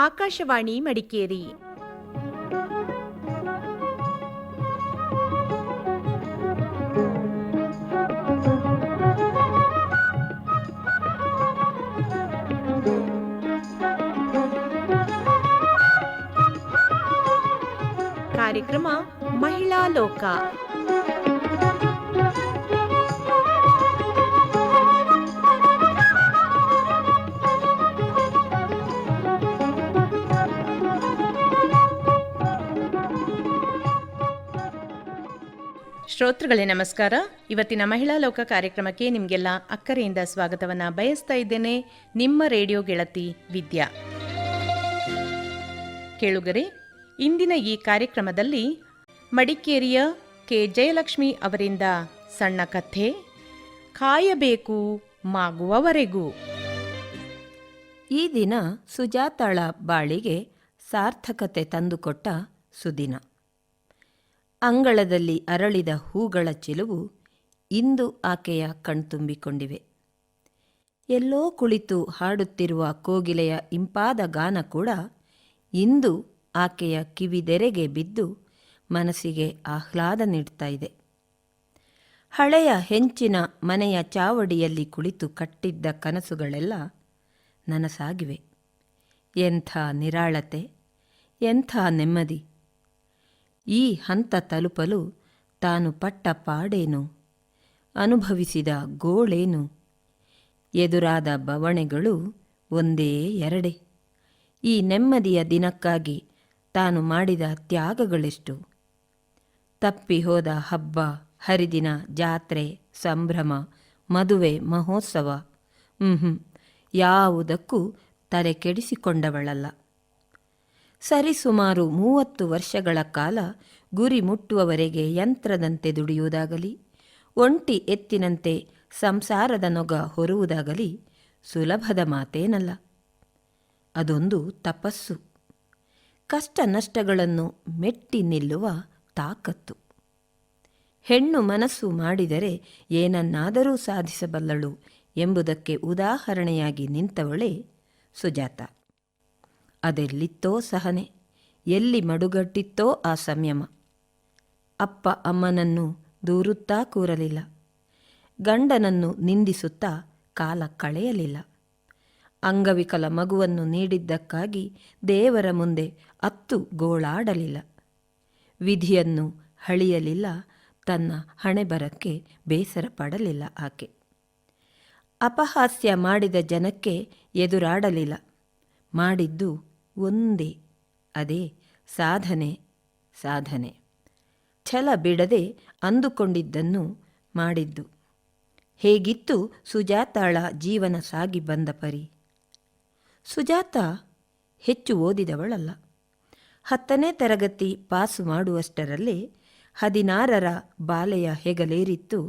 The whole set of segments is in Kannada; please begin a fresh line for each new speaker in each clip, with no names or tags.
ಆಕಾಶವಾಣಿ ಮಡಿಕೇರಿ. ಕಾರ್ಯಕ್ರಮ ಮಹಿಳಾ ಲೋಕ. ಶ್ರೋತೃಗಳೇ ನಮಸ್ಕಾರ. ಇವತ್ತಿನ ಮಹಿಳಾ ಲೋಕ ಕಾರ್ಯಕ್ರಮಕ್ಕೆ ನಿಮಗೆಲ್ಲ ಅಕ್ಕರೆಯಿಂದ ಸ್ವಾಗತವನ್ನು ಬಯಸ್ತಾ ಇದ್ದೇನೆ. ನಿಮ್ಮ ರೇಡಿಯೋ ಗೆಳತಿ ವಿದ್ಯಾ. ಕೇಳುಗರೆ, ಇಂದಿನ ಈ ಕಾರ್ಯಕ್ರಮದಲ್ಲಿ ಮಡಿಕೇರಿಯ ಕೆ ಜಯಲಕ್ಷ್ಮಿ ಅವರಿಂದ ಸಣ್ಣ ಕಥೆ, ಕಾಯಬೇಕು ಮಾಗುವವರೆಗೂ.
ಈ ದಿನ ಸುಜಾತಾಳ ಬಾಳಿಗೆ ಸಾರ್ಥಕತೆ ತಂದುಕೊಟ್ಟ ಸುದಿನ. ಅಂಗಳದಲ್ಲಿ ಅರಳಿದ ಹೂಗಳ ಚೆಲುವು ಇಂದು ಆಕೆಯ ಕಣ್ತುಂಬಿಕೊಂಡಿವೆ. ಎಲ್ಲೋ ಕುಳಿತು ಹಾಡುತ್ತಿರುವ ಕೋಗಿಲೆಯ ಇಂಪಾದ ಗಾನ ಕೂಡ ಇಂದು ಆಕೆಯ ಕಿವಿದೆರೆಗೆ ಬಿದ್ದು ಮನಸ್ಸಿಗೆ ಆಹ್ಲಾದ ನೀಡ್ತಾ ಇದೆ. ಹಳೆಯ ಹೆಂಚಿನ ಮನೆಯ ಚಾವಡಿಯಲ್ಲಿ ಕುಳಿತು ಕಟ್ಟಿದ್ದ ಕನಸುಗಳೆಲ್ಲ ನನಸಾಗಿವೆ. ಎಂಥ ನಿರಾಳತೆ, ಎಂಥ ನೆಮ್ಮದಿ! ಈ ಹಂತ ತಲುಪಲು ತಾನು ಪಟ್ಟ ಪಾಡೇನು, ಅನುಭವಿಸಿದ ಗೋಳೇನು, ಎದುರಾದ ಬವಣೆಗಳು ಒಂದೇ ಎರಡೇ. ಈ ನೆಮ್ಮದಿಯ ದಿನಕ್ಕಾಗಿ ತಾನು ಮಾಡಿದ ತ್ಯಾಗಗಳೆಷ್ಟು! ತಪ್ಪಿ ಹೋದ ಹಬ್ಬ, ಹರಿದಿನ, ಜಾತ್ರೆ, ಸಂಭ್ರಮ, ಮದುವೆ, ಮಹೋತ್ಸವ ಯಾವುದಕ್ಕೂ ತಲೆ ಕೆಡಿಸಿಕೊಂಡವಳಲ್ಲ. ಸರಿಸುಮಾರು 30 ವರ್ಷಗಳ ಕಾಲ ಗುರಿ ಮುಟ್ಟುವವರೆಗೆ ಯಂತ್ರದಂತೆ ದುಡಿಯುವುದಾಗಲಿ, ಒಂಟಿ ಎತ್ತಿನಂತೆ ಸಂಸಾರದ ನೊಗ ಹೊರುವುದಾಗಲಿ ಸುಲಭದ ಮಾತೇನಲ್ಲ. ಅದೊಂದು ತಪಸ್ಸು, ಕಷ್ಟ ನಷ್ಟಗಳನ್ನು ಮೆಟ್ಟಿ ನಿಲ್ಲುವ ತಾಕತ್ತು. ಹೆಣ್ಣು ಮನಸ್ಸು ಮಾಡಿದರೆ ಏನನ್ನಾದರೂ ಸಾಧಿಸಬಲ್ಲಳು ಎಂಬುದಕ್ಕೆ ಉದಾಹರಣೆಯಾಗಿ ನಿಂತವಳೇ ಸುಜಾತ. ಅದೆಲ್ಲಿತ್ತೋ ಸಹನೆ, ಎಲ್ಲಿ ಮಡುಗಟ್ಟಿತ್ತೋ ಆ ಸಂಯಮ. ಅಪ್ಪ ಅಮ್ಮನನ್ನು ದೂರುತ್ತಾ ಕೂರಲಿಲ್ಲ, ಗಂಡನನ್ನು ನಿಂದಿಸುತ್ತಾ ಕಾಲ ಕಳೆಯಲಿಲ್ಲ. ಅಂಗವಿಕಲ ಮಗುವನ್ನು ನೀಡಿದ್ದಕ್ಕಾಗಿ ದೇವರ ಮುಂದೆ ಅತ್ತು ಗೋಳಾಡಲಿಲ್ಲ. ವಿಧಿಯನ್ನು ಹಳಿಯಲಿಲ್ಲ, ತನ್ನ ಹಣೆಬರಕ್ಕೆ ಬೇಸರ ಪಡಲಿಲ್ಲ ಆಕೆ. ಅಪಹಾಸ್ಯ ಮಾಡಿದ ಜನಕ್ಕೆ ಎದುರಾಡಲಿಲ್ಲ. ಮಾಡಿದ್ದು ಒಂದೇ, ಅದೇ ಸಾಧನೆ. ಸಾಧನೆ ಛಲ ಬಿಡದೆ ಅಂದುಕೊಂಡಿದ್ದನ್ನು ಮಾಡಿದ್ದು. ಹೇಗಿತ್ತು ಸುಜಾತಾಳ ಜೀವನ ಸಾಗಿ ಬಂದ ಪರಿ? ಸುಜಾತ ಹೆಚ್ಚು ಓದಿದವಳಲ್ಲ. 10ನೇ ತರಗತಿ ಪಾಸು ಮಾಡುವಷ್ಟರಲ್ಲೇ 16ರ ಬಾಲೆಯ ಹೆಗಲೇರಿತ್ತು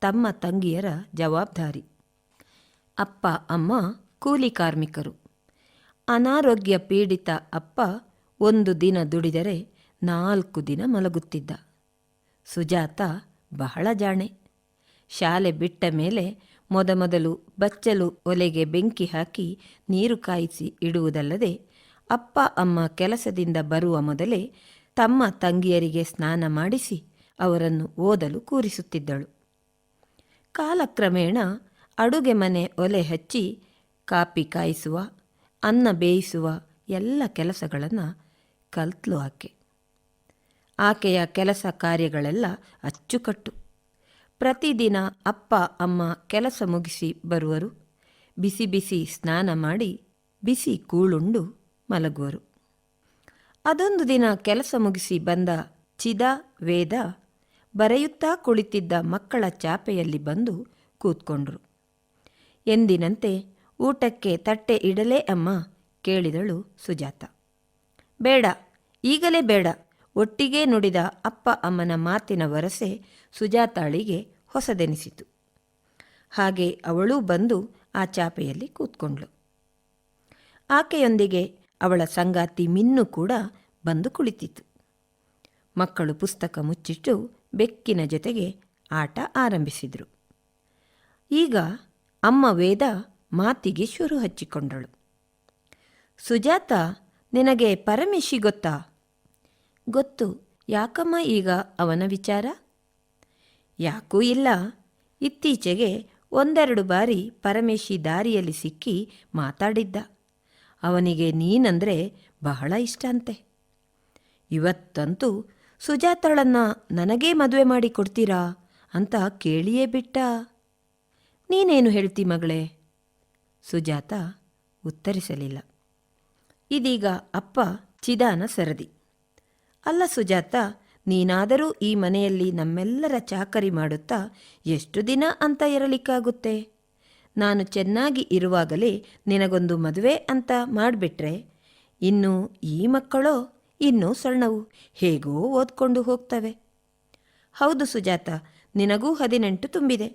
ತಮ್ಮ ತಂಗಿಯರ ಜವಾಬ್ದಾರಿ. ಅಪ್ಪ ಅಮ್ಮ ಕೂಲಿ ಕಾರ್ಮಿಕರು. ಅನಾರೋಗ್ಯ ಪೀಡಿತ ಅಪ್ಪ 1 ದಿನ ದುಡಿದರೆ 4 ದಿನ ಮಲಗುತ್ತಿದ್ದ. ಸುಜಾತ ಬಹಳ ಜಾಣೆ. ಶಾಲೆ ಬಿಟ್ಟ ಮೇಲೆ ಮೊದಮೊದಲು ಬಚ್ಚಲು ಒಲೆಗೆ ಬೆಂಕಿ ಹಾಕಿ ನೀರು ಕಾಯಿಸಿ ಇಡುವುದಲ್ಲದೆ, ಅಪ್ಪ ಅಮ್ಮ ಕೆಲಸದಿಂದ ಬರುವ ಮೊದಲೇ ತಮ್ಮ ತಂಗಿಯರಿಗೆ ಸ್ನಾನ ಮಾಡಿಸಿ ಅವರನ್ನು ಓದಲು ಕೂರಿಸುತ್ತಿದ್ದಳು. ಕಾಲಕ್ರಮೇಣ ಅಡುಗೆ ಮನೆ ಒಲೆ ಹಚ್ಚಿ ಕಾಪಿ ಕಾಯಿಸುವ, ಅನ್ನ ಬೇಯಿಸುವ ಎಲ್ಲ ಕೆಲಸಗಳನ್ನು ಕಲ್ತ್ಲು ಆಕೆ. ಆಕೆಯ ಕೆಲಸ ಕಾರ್ಯಗಳೆಲ್ಲ ಅಚ್ಚುಕಟ್ಟು. ಪ್ರತಿದಿನ ಅಪ್ಪ ಅಮ್ಮ ಕೆಲಸ ಮುಗಿಸಿ ಬರುವರು, ಬಿಸಿ ಬಿಸಿ ಸ್ನಾನ ಮಾಡಿ ಬಿಸಿ ಕೂಳುಂಡು ಮಲಗುವರು. ಅದೊಂದು ದಿನ ಕೆಲಸ ಮುಗಿಸಿ ಬಂದ ಚಿದ, ವೇದ ಬರೆಯುತ್ತಾ ಕುಳಿತಿದ್ದ ಮಕ್ಕಳ ಚಾಪೆಯಲ್ಲಿ ಬಂದು ಕೂತ್ಕೊಂಡ್ರು. ಎಂದಿನಂತೆ ಊಟಕ್ಕೆ ತಟ್ಟೆ ಇಡಲೇ ಅಮ್ಮ ಕೇಳಿದಳು ಸುಜಾತ. ಬೇಡ, ಈಗಲೇ ಬೇಡ. ಒಟ್ಟಿಗೆ ನುಡಿದ ಅಪ್ಪ ಅಮ್ಮನ ಮಾತಿನ ವರಸೆ ಸುಜಾತಾಳಿಗೆ ಹೊಸದೆನಿಸಿತು. ಹಾಗೆ ಅವಳೂ ಬಂದು ಆ ಚಾಪೆಯಲ್ಲಿ ಕೂತ್ಕೊಂಡ್ಳು. ಆಕೆಯೊಂದಿಗೆ ಅವಳ ಸಂಗಾತಿ ಮಿನ್ನು ಕೂಡ ಬಂದು ಕುಳಿತಿತ್ತು. ಮಕ್ಕಳು ಪುಸ್ತಕ ಮುಚ್ಚಿಟ್ಟು ಬೆಕ್ಕಿನ ಜೊತೆಗೆ ಆಟ ಆರಂಭಿಸಿದರು. ಈಗ ಅಮ್ಮ ವೇದ ಮಾತಿಗೆ ಶುರು ಹಚ್ಚಿಕೊಂಡಳು. ಸುಜಾತ ನಿನಗೆ ಪರಮೇಶಿ ಗೊತ್ತಾ? ಗೊತ್ತು. ಯಾಕಮ್ಮ ಈಗ ಅವನ ವಿಚಾರ? ಯಾಕೂ ಇಲ್ಲ. ಇತ್ತೀಚೆಗೆ ಒಂದೆರಡು ಬಾರಿ ಪರಮೇಶಿ ದಾರಿಯಲ್ಲಿ ಸಿಕ್ಕಿ ಮಾತಾಡಿದ್ದ. ಅವನಿಗೆ ನೀನಂದರೆ ಬಹಳ ಇಷ್ಟ ಅಂತೆ. ಇವತ್ತಂತೂ ಸುಜಾತಳನ್ನು ನನಗೇ ಮದುವೆ ಮಾಡಿ ಕೊಡ್ತೀರಾ ಅಂತ ಕೇಳಿಯೇ ಬಿಟ್ಟ. ನೀನೇನು ಹೇಳ್ತಿ ಮಗಳೇ? ಸುಜಾತ ಉತ್ತರಿಸಲಿಲ್ಲ. ಇದೀಗ ಅಪ್ಪ ಚಿದಾನ ಸರದಿ. ಅಲ್ಲ ಸುಜಾತ, ನೀನಾದರೂ ಈ ಮನೆಯಲ್ಲಿ ನಮ್ಮೆಲ್ಲರ ಚಾಕರಿ ಮಾಡುತ್ತಾ ಎಷ್ಟು ದಿನ ಅಂತ ಇರಲಿಕ್ಕಾಗುತ್ತೆ? ನಾನು ಚೆನ್ನಾಗಿ ಇರುವಾಗಲೇ ನಿನಗೊಂದು ಮದುವೆ ಅಂತ ಮಾಡಿಬಿಟ್ರೆ, ಇನ್ನು ಈ ಮಕ್ಕಳೋ ಇನ್ನೂ ಸಣ್ಣವು, ಹೇಗೋ ಓದ್ಕೊಂಡು ಹೋಗ್ತವೆ. ಹೌದು ಸುಜಾತ, ನಿನಗೂ 18 ತುಂಬಿದೆ.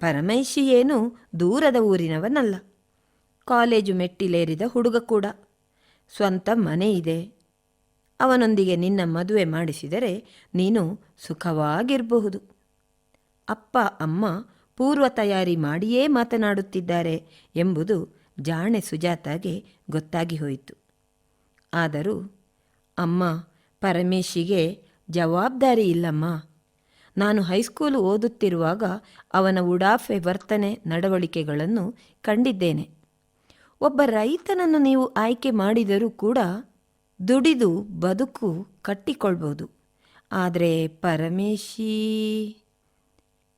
ಪರಮೇಶಿ ಏನು ದೂರದ ಊರಿನವನಲ್ಲ. ಕಾಲೇಜು ಮೆಟ್ಟಿಲೇರಿದ ಹುಡುಗ ಕೂಡ. ಸ್ವಂತ ಮನೆ ಇದೆ. ಅವನೊಂದಿಗೆ ನಿನ್ನ ಮದುವೆ ಮಾಡಿಸಿದರೆ ನೀನು ಸುಖವಾಗಿರಬಹುದು. ಅಪ್ಪ ಅಮ್ಮ ಪೂರ್ವ ತಯಾರಿ ಮಾಡಿಯೇ ಮಾತನಾಡುತ್ತಿದ್ದಾರೆ ಎಂಬುದು ಜಾಣೆ ಸುಜಾತಾಗೆ ಗೊತ್ತಾಗಿ ಹೋಯಿತು. ಆದರೂ ಅಮ್ಮ, ಪರಮೇಶಿಗೆ ಜವಾಬ್ದಾರಿ ಇಲ್ಲಮ್ಮ. ನಾನು ಹೈಸ್ಕೂಲು ಓದುತ್ತಿರುವಾಗ ಅವನ ಉಡಾಫೆ ವರ್ತನೆ ನಡವಳಿಕೆಗಳನ್ನು ಕಂಡಿದ್ದೇನೆ. ಒಬ್ಬ ರೈತನನ್ನು ನೀವು ಆಯ್ಕೆ ಮಾಡಿದರೂ ಕೂಡ ದುಡಿದು ಬದುಕು ಕಟ್ಟಿಕೊಳ್ಬೋದು. ಆದರೆ ಪರಮೇಶಿ...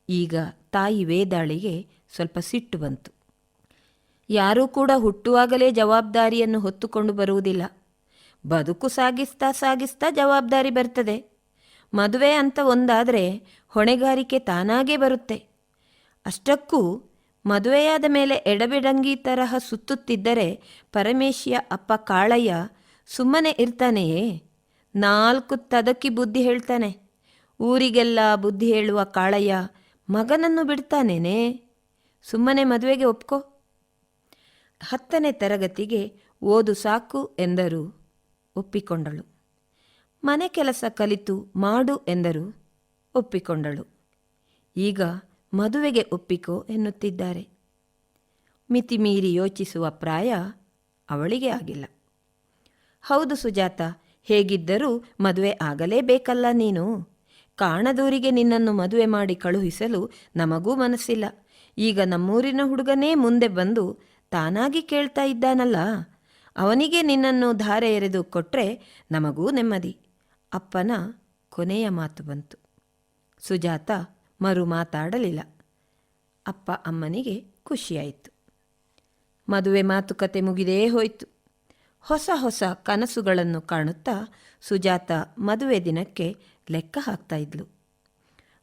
ಈಗ ತಾಯಿ ವೇದಾಳಿಗೆ ಸ್ವಲ್ಪ ಸಿಟ್ಟು ಬಂತು. ಯಾರೂ ಕೂಡ ಹುಟ್ಟುವಾಗಲೇ ಜವಾಬ್ದಾರಿಯನ್ನು ಹೊತ್ತುಕೊಂಡು ಬರುವುದಿಲ್ಲ. ಬದುಕು ಸಾಗಿಸ್ತಾ ಸಾಗಿಸ್ತಾ ಜವಾಬ್ದಾರಿ ಬರ್ತದೆ. ಮದುವೆ ಅಂತ ಒಂದಾದರೆ ಹೊಣೆಗಾರಿಕೆ ತಾನಾಗೇ ಬರುತ್ತೆ. ಅಷ್ಟಕ್ಕೂ ಮದುವೆಯಾದ ಮೇಲೆ ಎಡಬಿಡಂಗಿ ತರಹ ಸುತ್ತುತ್ತಿದ್ದರೆ ಪರಮೇಶಿಯ ಅಪ್ಪ ಕಾಳಯ್ಯ ಸುಮ್ಮನೆ ಇರ್ತಾನೆಯೇ? 4 ತದಕಿ ಬುದ್ಧಿ ಹೇಳ್ತಾನೆ. ಊರಿಗೆಲ್ಲ ಬುದ್ಧಿ ಹೇಳುವ ಕಾಳಯ್ಯ ಮಗನನ್ನು ಬಿಡ್ತಾನೇನೆ? ಸುಮ್ಮನೆ ಮದುವೆಗೆ ಒಪ್ಕೋ. 10ನೇ ತರಗತಿಗೆ ಓದು ಸಾಕು ಎಂದರು. ಒಪ್ಪಿಕೊಂಡಳು. ಮನೆ ಕೆಲಸ ಕಲಿತು ಮಾಡು ಎಂದರು. ಒಪ್ಪಿಕೊಂಡಳು. ಈಗ ಮದುವೆಗೆ ಒಪ್ಪಿಕೋ ಎನ್ನುತ್ತಿದ್ದಾರೆ. ಮಿತಿಮೀರಿ ಯೋಚಿಸುವ ಪ್ರಾಯ ಅವಳಿಗೆ ಆಗಿಲ್ಲ. ಹೌದು ಸುಜಾತ, ಹೇಗಿದ್ದರೂ ಮದುವೆ ಆಗಲೇಬೇಕಲ್ಲ ನೀನು. ಕಾಣದೂರಿಗೆ ನಿನ್ನನ್ನು ಮದುವೆ ಮಾಡಿ ಕಳುಹಿಸಲು ನಮಗೂ ಮನಸ್ಸಿಲ್ಲ. ಈಗ ನಮ್ಮೂರಿನ ಹುಡುಗನೇ ಮುಂದೆ ಬಂದು ತಾನಾಗಿ ಕೇಳ್ತಾ ಇದ್ದಾನಲ್ಲ, ಅವನಿಗೆ ನಿನ್ನನ್ನು ಧಾರೆ ಎರೆದು ಕೊಟ್ಟರೆ ನಮಗೂ ನೆಮ್ಮದಿ. ಅಪ್ಪನ ಕೊನೆಯ ಮಾತು ಬಂತು. ಸುಜಾತ ಮರು ಮಾತಾಡಲಿಲ್ಲ. ಅಪ್ಪ ಅಮ್ಮನಿಗೆ ಖುಷಿಯಾಯಿತು. ಮದುವೆ ಮಾತುಕತೆ ಮುಗಿದೇ ಹೋಯಿತು. ಹೊಸ ಹೊಸ ಕನಸುಗಳನ್ನು ಕಾಣುತ್ತಾ ಸುಜಾತ ಮದುವೆ ದಿನಕ್ಕೆ ಲೆಕ್ಕ ಹಾಕ್ತಾ ಇದ್ಲು.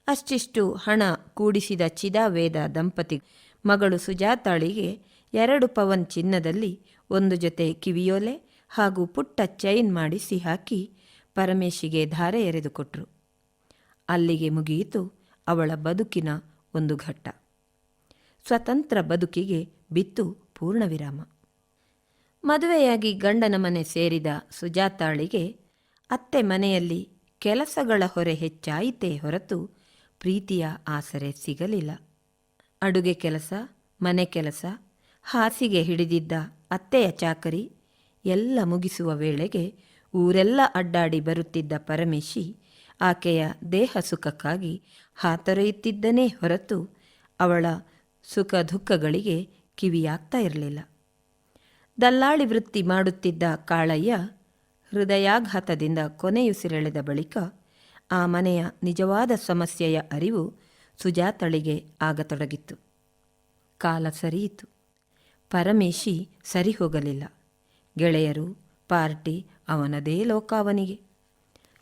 ಅಷ್ಟಿಷ್ಟು ಹಣ ಕೂಡಿಸಿದ ಚಿದಾವೇದ ದಂಪತಿ ಮಗಳು ಸುಜಾತಾಳಿಗೆ 2 ಪವನ್ ಚಿನ್ನದಲ್ಲಿ 1 ಜೊತೆ ಕಿವಿಯೋಲೆ ಹಾಗೂ ಪುಟ್ಟ ಚೈನ್ ಮಾಡಿಸಿ ಹಾಕಿ ಪರಮೇಶಿಗೆ ಧಾರೆ ಎರೆದುಕೊಟ್ರು. ಅಲ್ಲಿಗೆ ಮುಗಿಯಿತು ಅವಳ ಬದುಕಿನ ಒಂದು ಘಟ್ಟ. ಸ್ವತಂತ್ರ ಬದುಕಿಗೆ ಬಿತ್ತು ಪೂರ್ಣವಿರಾಮ. ಮದುವೆಯಾಗಿ ಗಂಡನ ಮನೆ ಸೇರಿದ ಸುಜಾತಾಳಿಗೆ ಅತ್ತೆ ಮನೆಯಲ್ಲಿ ಕೆಲಸಗಳ ಹೊರೆ ಹೆಚ್ಚಾಯಿತೇ ಹೊರತು ಪ್ರೀತಿಯ ಆಸರೆ ಸಿಗಲಿಲ್ಲ. ಅಡುಗೆ ಕೆಲಸ, ಮನೆ ಕೆಲಸ, ಹಾಸಿಗೆ ಹಿಡಿದಿದ್ದ ಅತ್ತೆಯ ಚಾಕರಿ ಎಲ್ಲ ಮುಗಿಸುವ ವೇಳೆಗೆ ಊರೆಲ್ಲ ಅಡ್ಡಾಡಿ ಬರುತ್ತಿದ್ದ ಪರಮೇಶಿ ಆಕೆಯ ದೇಹ ಸುಖಕ್ಕಾಗಿ ಹಾತೊರೆಯುತ್ತಿದ್ದನೇ ಹೊರತು ಅವಳ ಸುಖ ದುಃಖಗಳಿಗೆ ಕಿವಿಯಾಗ್ತಾ ಇರಲಿಲ್ಲ. ದಲ್ಲಾಳಿ ವೃತ್ತಿ ಮಾಡುತ್ತಿದ್ದ ಕಾಳಯ್ಯ ಹೃದಯಾಘಾತದಿಂದ ಕೊನೆಯುಸಿರೆಳೆದ ಬಳಿಕ ಆ ಮನೆಯ ನಿಜವಾದ ಸಮಸ್ಯೆಯ ಅರಿವು ಸುಜಾತಳಿಗೆ ಆಗತೊಡಗಿತ್ತು. ಕಾಲ ಸರಿಯಿತು. ಪರಮೇಶಿ ಸರಿ ಹೋಗಲಿಲ್ಲ. ಗೆಳೆಯರು, ಪಾರ್ಟಿ, ಅವನದೇ ಲೋಕ ಅವನಿಗೆ.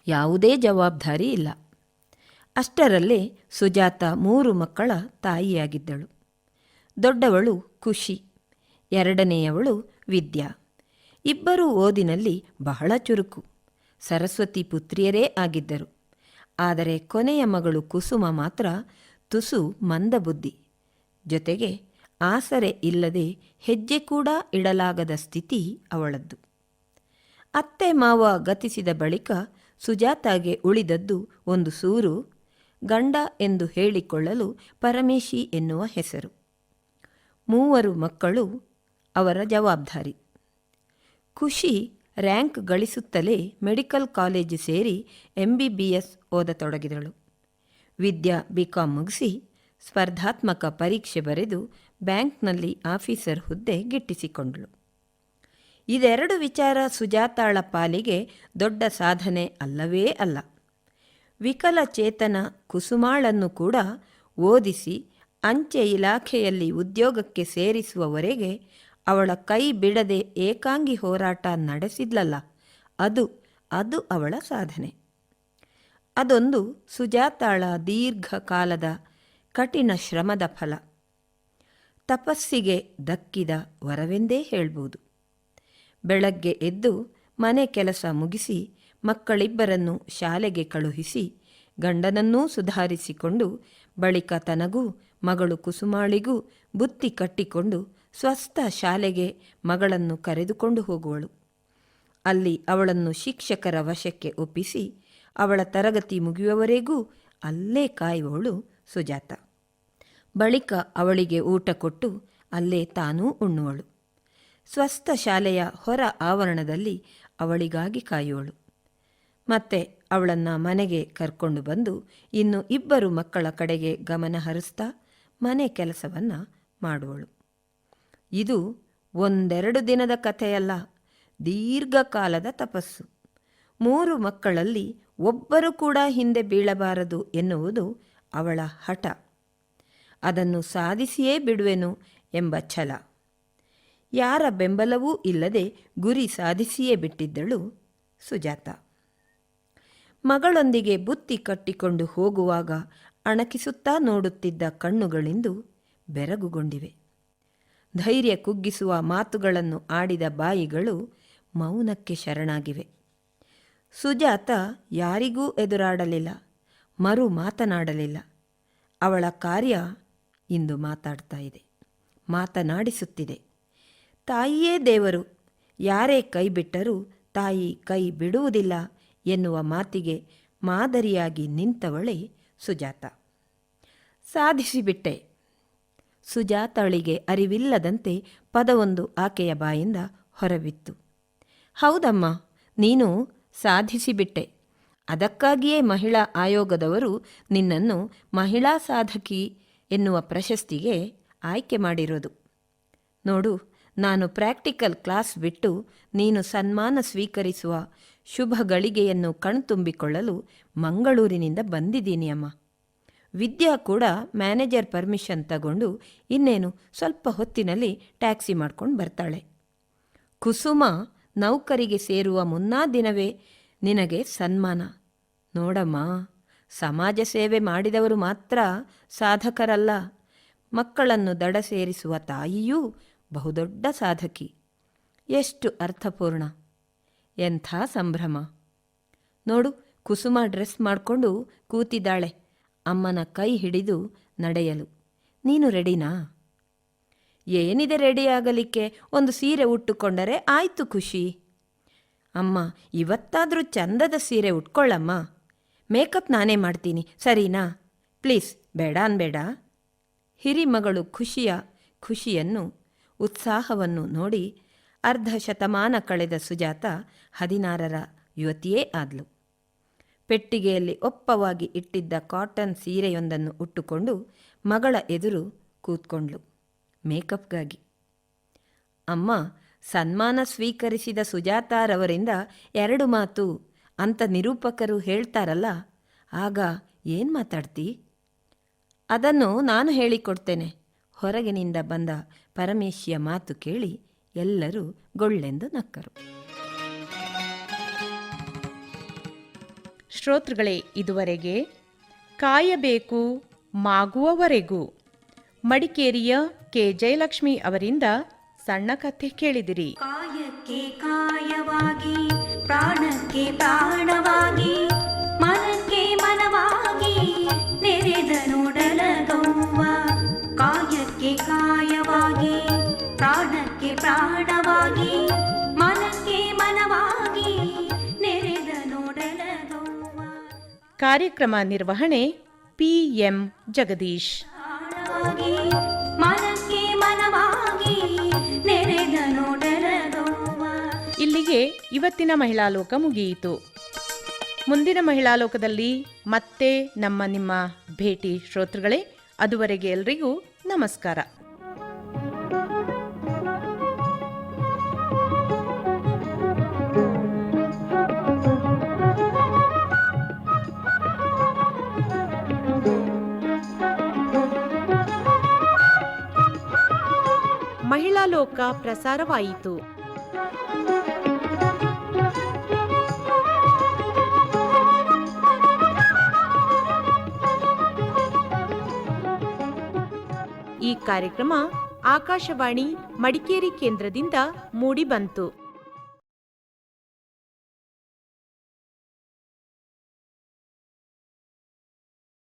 ಯಾವುದೇ ಜವಾಬ್ದಾರಿ ಇಲ್ಲ. ಅಷ್ಟರಲ್ಲೇ ಸುಜಾತ 3 ಮಕ್ಕಳ ತಾಯಿಯಾಗಿದ್ದಳು. ದೊಡ್ಡವಳು ಖುಷಿ, 2ನೇಯವಳು ವಿದ್ಯಾ. ಇಬ್ಬರೂ ಓದಿನಲ್ಲಿ ಬಹಳ ಚುರುಕು, ಸರಸ್ವತಿ ಪುತ್ರಿಯರೇ ಆಗಿದ್ದರು. ಆದರೆ ಕೊನೆಯ ಮಗಳು ಕುಸುಮ ಮಾತ್ರ ತುಸು ಮಂದಬುದ್ಧಿ. ಜೊತೆಗೆ ಆಸರೆ ಇಲ್ಲದೆ ಹೆಜ್ಜೆ ಕೂಡ ಇಡಲಾಗದ ಸ್ಥಿತಿ ಅವಳದ್ದು. ಅತ್ತೆ ಮಾವ ಗತಿಸಿದ ಬಳಿಕ ಸುಜಾತಾಗೆ ಉಳಿದದ್ದು ಒಂದು ಸೂರು, ಗಂಡ ಎಂದು ಹೇಳಿಕೊಳ್ಳಲು ಪರಮೇಶಿ ಎನ್ನುವ ಹೆಸರು. 3 ಮಕ್ಕಳು ಅವರ ಜವಾಬ್ದಾರಿ. ಖುಷಿ ರ್ಯಾಂಕ್ ಗಳಿಸುತ್ತಲೇ ಮೆಡಿಕಲ್ ಕಾಲೇಜು ಸೇರಿ MBBS ಓದತೊಡಗಿದಳು. ವಿದ್ಯಾ BCom ಮುಗಿಸಿ ಸ್ಪರ್ಧಾತ್ಮಕ ಪರೀಕ್ಷೆ ಬರೆದು ಬ್ಯಾಂಕ್ನಲ್ಲಿ ಆಫೀಸರ್ ಹುದ್ದೆ ಗಿಟ್ಟಿಸಿಕೊಂಡಳು. ಇದೆರಡು ವಿಚಾರ ಸುಜಾತಾಳ ಪಾಲಿಗೆ ದೊಡ್ಡ ಸಾಧನೆ ಅಲ್ಲವೇ ಅಲ್ಲ. ವಿಕಲಚೇತನ ಕುಸುಮಾಳನ್ನು ಕೂಡ ಓದಿಸಿ ಅಂಚೆ ಇಲಾಖೆಯಲ್ಲಿ ಉದ್ಯೋಗಕ್ಕೆ ಸೇರಿಸುವವರೆಗೆ ಅವಳ ಕೈ ಬಿಡದೆ ಏಕಾಂಗಿ ಹೋರಾಟ ನಡೆಸಿದ್ಲಲ್ಲ, ಅದು ಅವಳ ಸಾಧನೆ. ಅದೊಂದು ಸುಜಾತಾಳ ದೀರ್ಘಕಾಲದ ಕಠಿಣ ಶ್ರಮದ ಫಲ, ತಪಸ್ಸಿಗೆ ದಕ್ಕಿದ ವರವೆಂದೇ ಹೇಳ್ಬೋದು. ಬೆಳಗ್ಗೆ ಎದ್ದು ಮನೆ ಕೆಲಸ ಮುಗಿಸಿ ಮಕ್ಕಳಿಬ್ಬರನ್ನು ಶಾಲೆಗೆ ಕಳುಹಿಸಿ ಗಂಡನನ್ನೂ ಸುಧಾರಿಸಿಕೊಂಡು ಬಳಿಕ ತನಗೂ ಮಗಳು ಕುಸುಮಾಳಿಗೂ ಬುತ್ತಿ ಕಟ್ಟಿಕೊಂಡು ಸ್ವಸ್ಥ ಶಾಲೆಗೆ ಮಗಳನ್ನು ಕರೆದುಕೊಂಡು ಹೋಗುವಳು. ಅಲ್ಲಿ ಅವಳನ್ನು ಶಿಕ್ಷಕರ ವಶಕ್ಕೆ ಒಪ್ಪಿಸಿ ಅವಳ ತರಗತಿ ಮುಗಿಯುವವರೆಗೂ ಅಲ್ಲೇ ಕಾಯುವವಳು ಸುಜಾತ. ಬಳಿಕ ಅವಳಿಗೆ ಊಟ ಕೊಟ್ಟು ಅಲ್ಲೇ ತಾನೂ ಉಣ್ಣುವಳು. ಸ್ವಸ್ಥ ಶಾಲೆಯ ಹೊರ ಆವರಣದಲ್ಲಿ ಅವಳಿಗಾಗಿ ಕಾಯುವಳು. ಮತ್ತೆ ಅವಳನ್ನು ಮನೆಗೆ ಕರ್ಕೊಂಡು ಬಂದು ಇನ್ನು ಇಬ್ಬರು ಮಕ್ಕಳ ಕಡೆಗೆ ಗಮನ ಹರಿಸ್ತಾ ಮನೆ ಕೆಲಸವನ್ನು ಮಾಡುವಳು. ಇದು ಒಂದೆರಡು ದಿನದ ಕಥೆಯಲ್ಲ, ದೀರ್ಘಕಾಲದ ತಪಸ್ಸು. 3 ಮಕ್ಕಳಲ್ಲಿ ಒಬ್ಬರು ಕೂಡ ಹಿಂದೆ ಬೀಳಬಾರದು ಎನ್ನುವುದು ಅವಳ ಹಠ. ಅದನ್ನು ಸಾಧಿಸಿಯೇ ಬಿಡುವೆನು ಎಂಬ ಛಲ. ಯಾರ ಬೆಂಬಲವೂ ಇಲ್ಲದೆ ಗುರಿ ಸಾಧಿಸಿಯೇ ಬಿಟ್ಟಿದ್ದಳು ಸುಜಾತ. ಮಗಳೊಂದಿಗೆ ಬುತ್ತಿ ಕಟ್ಟಿಕೊಂಡು ಹೋಗುವಾಗ ಅಣಕಿಸುತ್ತಾ ನೋಡುತ್ತಿದ್ದ ಕಣ್ಣುಗಳಿಂದು ಬೆರಗುಗೊಂಡಿವೆ. ಧೈರ್ಯ ಕುಗ್ಗಿಸುವ ಮಾತುಗಳನ್ನು ಆಡಿದ ಬಾಯಿಗಳು ಮೌನಕ್ಕೆ ಶರಣಾಗಿವೆ. ಸುಜಾತ ಯಾರಿಗೂ ಎದುರಾಡಲಿಲ್ಲ, ಮರು ಮಾತನಾಡಲಿಲ್ಲ. ಅವಳ ಕಾರ್ಯ ಇಂದು ಮಾತಾಡ್ತಾ ಇದೆ, ಮಾತನಾಡಿಸುತ್ತಿದೆ. ತಾಯಿಯೇ ದೇವರು, ಯಾರೇ ಕೈ ಬಿಟ್ಟರೂ ತಾಯಿ ಕೈ ಬಿಡುವುದಿಲ್ಲ ಎನ್ನುವ ಮಾತಿಗೆ ಮಾದರಿಯಾಗಿ ನಿಂತವಳೇ ಸುಜಾತ. ಸಾಧಿಸಿಬಿಟ್ಟೆ. ಸುಜಾತಳಿಗೆ ಅರಿವಿಲ್ಲದಂತೆ ಪದವೊಂದು ಆಕೆಯ ಬಾಯಿಂದ ಹೊರಬಿತ್ತು. ಹೌದಮ್ಮ, ನೀನು ಸಾಧಿಸಿಬಿಟ್ಟೆ. ಅದಕ್ಕಾಗಿಯೇ ಮಹಿಳಾ ಆಯೋಗದವರು ನಿನ್ನನ್ನು ಮಹಿಳಾ ಸಾಧಕಿ ಎನ್ನುವ ಪ್ರಶಸ್ತಿಗೆ ಆಯ್ಕೆ ಮಾಡಿರೋದು. ನೋಡು, ನಾನು ಪ್ರಾಕ್ಟಿಕಲ್ ಕ್ಲಾಸ್ ಬಿಟ್ಟು ನೀನು ಸನ್ಮಾನ ಸ್ವೀಕರಿಸುವ ಶುಭ ಗಳಿಗೆಯನ್ನು ಕಣ್ತುಂಬಿಕೊಳ್ಳಲು ಮಂಗಳೂರಿನಿಂದ ಬಂದಿದ್ದೀನಿ ಅಮ್ಮ. ವಿದ್ಯಾ ಕೂಡ ಮ್ಯಾನೇಜರ್ ಪರ್ಮಿಷನ್ ತಗೊಂಡು ಇನ್ನೇನು ಸ್ವಲ್ಪ ಹೊತ್ತಿನಲ್ಲಿ ಟ್ಯಾಕ್ಸಿ ಮಾಡ್ಕೊಂಡು ಬರ್ತಾಳೆ. ಕುಸುಮ ನೌಕರಿಗೆ ಸೇರುವ ಮುನ್ನಾ ದಿನವೇ ನಿನಗೆ ಸನ್ಮಾನ. ನೋಡಮ್ಮ, ಸಮಾಜ ಸೇವೆ ಮಾಡಿದವರು ಮಾತ್ರ ಸಾಧಕರಲ್ಲ, ಮಕ್ಕಳನ್ನು ದಡ ಸೇರಿಸುವ ತಾಯಿಯೂ ಬಹುದೊಡ್ಡ ಸಾಧಕಿ. ಎಷ್ಟು ಅರ್ಥಪೂರ್ಣ, ಎಂಥ ಸಂಭ್ರಮ. ನೋಡು, ಕುಸುಮ ಡ್ರೆಸ್ ಮಾಡಿಕೊಂಡು ಕೂತಿದ್ದಾಳೆ, ಅಮ್ಮನ ಕೈ ಹಿಡಿದು ನಡೆಯಲು. ನೀನು ರೆಡಿನಾ? ಏನಿದೆ ರೆಡಿಯಾಗಲಿಕ್ಕೆ, ಒಂದು ಸೀರೆ ಉಟ್ಟುಕೊಂಡರೆ ಆಯ್ತು ಖುಷಿ. ಅಮ್ಮ, ಇವತ್ತಾದರೂ ಚಂದದ ಸೀರೆ ಉಟ್ಕೊಳ್ಳಮ್ಮ. ಮೇಕಪ್ ನಾನೇ ಮಾಡ್ತೀನಿ, ಸರಿನಾ? ಪ್ಲೀಸ್, ಬೇಡ ಅನ್ಬೇಡ. ಹಿರಿಮಗಳು ಖುಷಿಯನ್ನು ಉತ್ಸಾಹವನ್ನು ನೋಡಿ ಅರ್ಧ ಶತಮಾನ ಕಳೆದ ಸುಜಾತ 16ರ ಯುವತಿಯೇ ಆದ್ಲು. ಪೆಟ್ಟಿಗೆಯಲ್ಲಿ ಒಪ್ಪವಾಗಿ ಇಟ್ಟಿದ್ದ ಕಾಟನ್ ಸೀರೆಯೊಂದನ್ನು ಉಟ್ಟುಕೊಂಡು ಮಗಳ ಎದುರು ಕೂತ್ಕೊಂಡ್ಳು ಮೇಕಪ್ಗಾಗಿ. ಅಮ್ಮ, ಸನ್ಮಾನ ಸ್ವೀಕರಿಸಿದ ಸುಜಾತಾರವರಿಂದ 2 ಮಾತು ಅಂತ ನಿರೂಪಕರು ಹೇಳ್ತಾರಲ್ಲ, ಆಗ ಏನು ಮಾತಾಡ್ತಿ? ಅದನ್ನು ನಾನು ಹೇಳಿಕೊಡ್ತೇನೆ. ಹೊರಗಿನಿಂದ ಬಂದ ಪರಮೇಶಿಯ ಮಾತು ಕೇಳಿ ಎಲ್ಲರೂ ಗೊಳ್ಳೆಂದು ನಕ್ಕರು.
ಶ್ರೋತೃಗಳೇ, ಇದುವರೆಗೆ ಕಾಯಬೇಕು ಮಾಗುವವರೆಗೂ ಮಡಿಕೇರಿಯ ಕೆ ಜಯಲಕ್ಷ್ಮಿ ಅವರಿಂದ ಸಣ್ಣ ಕಥೆ ಕೇಳಿದಿರಿ.
ಕಾಯಕ್ಕೆ ಕಾಯವಾಗಿ, ಪ್ರಾಣಕ್ಕೆ ಪ್ರಾಣವಾಗಿ, ಮನಕ್ಕೆ ಮನವಾಗಿ ನೆರೆದ ನೋಡಲ ಗೌವ. ಕಾಯಕ್ಕೆ ಕಾಯವಾಗಿ, ಪ್ರಾಣಕ್ಕೆ ಪ್ರಾಣವಾಗಿ, ಮನಕ್ಕೆ ಮನವಾಗಿ ನೆರೆದ ನೋಡಲ ಗೌವ.
ಕಾರ್ಯಕ್ರಮ ನಿರ್ವಹಣೆ PM ಜಗದೀಶ್.
ಮನಕ್ಕೆ ಮನವಾಗಿ ನೆರೆದ ನೋಡಲ ಗೌವ.
ಇಲ್ಲಿಗೆ ಇಲ್ಲಿಗೆ ಇವತ್ತಿನ ಮಹಿಳಾ ಲೋಕ ಮುಗಿಯಿತು. ಮುಂದಿನ ಮಹಿಳಾ ಲೋಕದಲ್ಲಿ ಮತ್ತೆ ನಿಮ್ಮ ಭೇಟಿ ಶ್ರೋತೃಗಳೇ. ಅದುವರೆಗೆ ಎಲ್ರಿಗೂ ನಮಸ್ಕಾರ. ಮಹಿಳಾ ಲೋಕ ಪ್ರಸಾರವಾಯಿತು. ಈ ಕಾರ್ಯಕ್ರಮ ಆಕಾಶವಾಣಿ ಮಡಿಕೇರಿ ಕೇಂದ್ರದಿಂದ ಮೂಡಿಬಂತು.